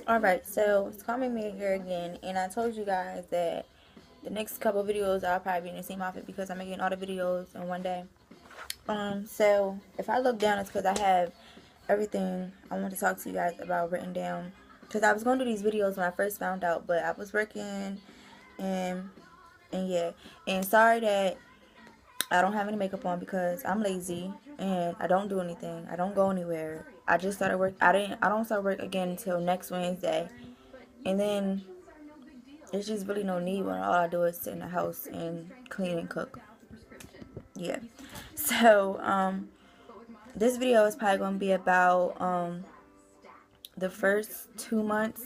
Alright, so it's coming me here again, and I told you guys that the next couple videos I'll probably be in the same outfit because I'm making all the videos in one day. So if I look down, it's because I have everything I want to talk to you guys about written down. Because I was going to do these videos when I first found out, but I was working, and yeah. And sorry that I don't have any makeup on because I'm lazy and I don't do anything. I don't go anywhere. I just started work. I don't start work again until next Wednesday. And then there's just really no need when all I do is sit in the house and clean and cook. Yeah. So, this video is probably going to be about, the first 2 months,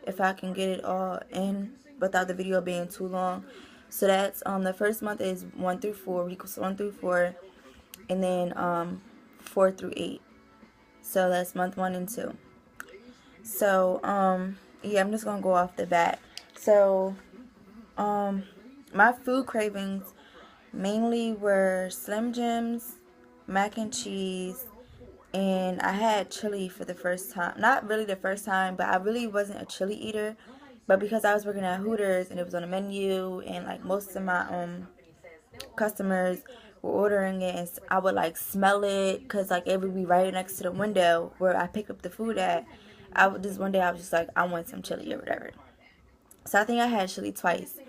if I can get it all in without the video being too long. So that's, the first month is 1 through 4, weeks 1 through 4, and then, 4 through 8. So that's month 1 and 2. So, yeah, I'm just going to go off the bat. So, my food cravings mainly were Slim Jims, mac and cheese, and I had chili for the first time. Not really the first time, but I really wasn't a chili eater. But because I was working at Hooters and it was on the menu, and like most of my customers were ordering it, and I would like smell it because like it would be right next to the window where I pick up the food at. This one day I was just like, I want some chili or whatever. So I think I had chili twice.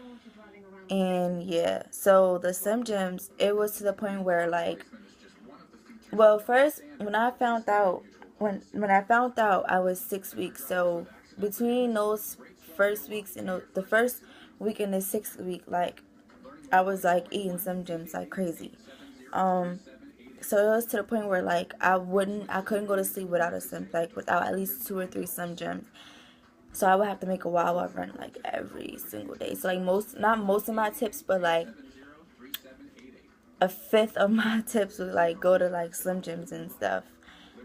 And yeah, so the Slim Jims, it was to the point where like, well, first when I found out, I was 6 weeks. So between those first weeks and the first week and the 6th week, like I was like eating Slim Jims like crazy. So it was to the point where like I couldn't go to sleep without without at least 2 or 3 Slim Jims. So I would have to make a Wawa run like every single day. So like not most of my tips, but like a fifth of my tips would like go to like Slim Jims and stuff.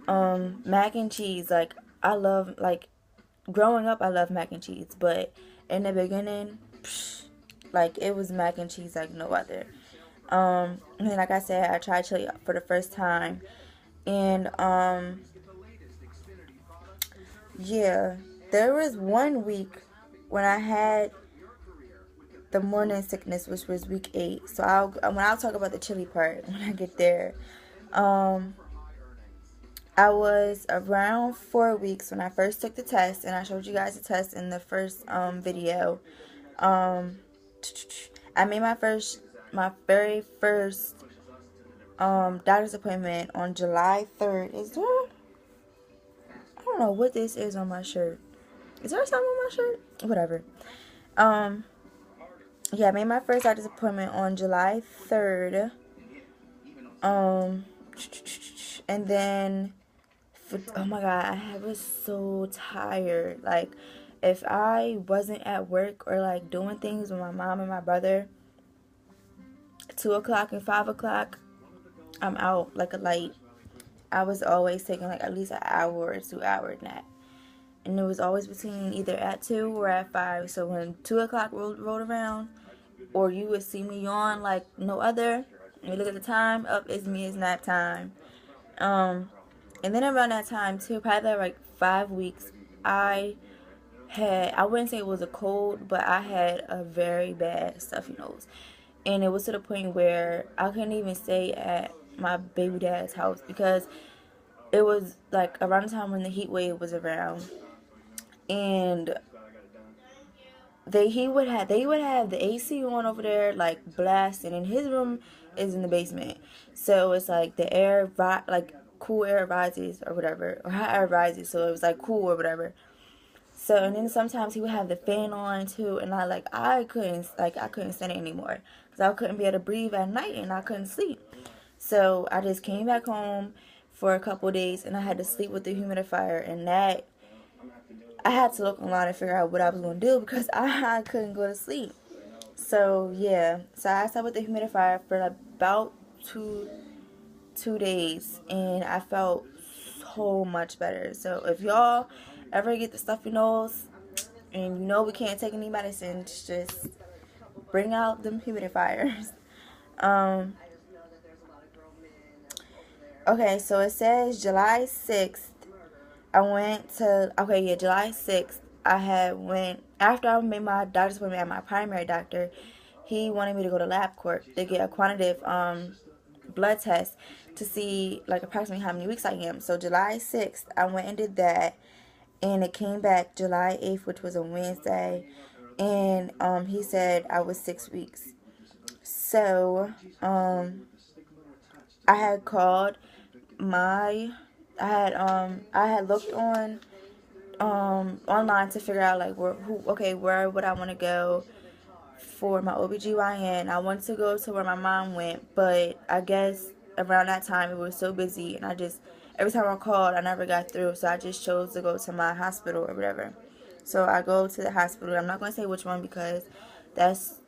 Mac and cheese, like I love, like growing up I loved mac and cheese, but in the beginning, like it was mac and cheese like no other. And then like I said, I tried chili for the first time, and yeah, there was one week when I had the morning sickness, which was week 8. So I'll talk about the chili part when I get there. I was around 4 weeks when I first took the test, and I showed you guys the test in the first video. I made my very first doctor's appointment on July 3rd. Is there? I don't know what this is on my shirt. Is there something on my shirt? Whatever. Yeah, I made my first doctor's appointment on July 3rd. And then, oh my god, I was so tired. Like, if I wasn't at work or like doing things with my mom and my brother, 2 o'clock and 5 o'clock, I'm out like a light. I was always taking like at least an hour or 2 hour nap. And it was always between either at 2 or at 5. So when 2 o'clock rolled around, or you would see me yawn like no other, and you look at the time, up is me, it's nap time. And then around that time too, probably like 5 weeks, I wouldn't say it was a cold, but I had a very bad stuffy nose. And it was to the point where I couldn't even stay at my baby dad's house because it was like around the time when the heat wave was around. And they would have the AC on over there like blasting, and his room is in the basement. So it's like the air like cool air rises or whatever, or hot air rises, so it was like cool or whatever. So, and then sometimes he would have the fan on too, and I couldn't stand it anymore because I couldn't be able to breathe at night and I couldn't sleep. So I just came back home for a couple of days, and I had to sleep with the humidifier, and that I had to look online and figure out what I was going to do because I couldn't go to sleep. So yeah, so I slept with the humidifier for about two days, and I felt so much better. So if y'all ever get the stuffy nose and you know we can't take any medicine, just bring out them humidifiers. Okay, so it says July 6th. July 6th. I had went, after I made my doctor's appointment at my primary doctor, he wanted me to go to LabCorp to get a quantitative blood test to see like approximately how many weeks I am. So July 6th, I went and did that, and it came back July 8th, which was a Wednesday, and he said I was 6 weeks. So I had called my, I had looked on online to figure out like where would I want to go for my OBGYN. I wanted to go to where my mom went, but I guess around that time it was so busy, and every time I called I never got through, so I just chose to go to my hospital or whatever. So I go to the hospital. I'm not going to say which one because that's